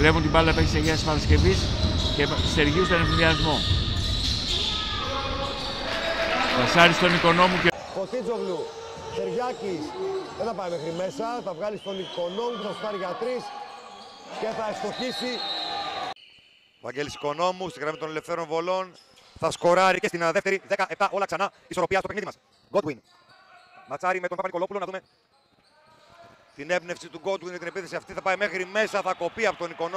Κλέβουν την μπάλα που έχει σε Αγίας Παρασκευής και Σεργίου στον ευνηδιασμό. Πασάρι στον Οικονόμου και... Κωστίτζογλου, Σεργιάκης, δεν θα πάει μέχρι μέσα, θα βγάλει στον Οικονόμου που θα στάρει για 3 και θα ευστοχίσει. Βαγγέλης Οικονόμου στη γραμμή των ελευθέρων βολών. Θα σκοράρει και στην δεύτερη. 17 όλα ξανά. Ισορροπία στο παιχνίδι μας. Godwin. Ματσάρι με τον Παπα-Νικολόπουλο να δούμε την έμπνευση του Godwin. Την επίθεση αυτή θα πάει μέχρι μέσα. Θα κοπεί από τον Οικονόμου.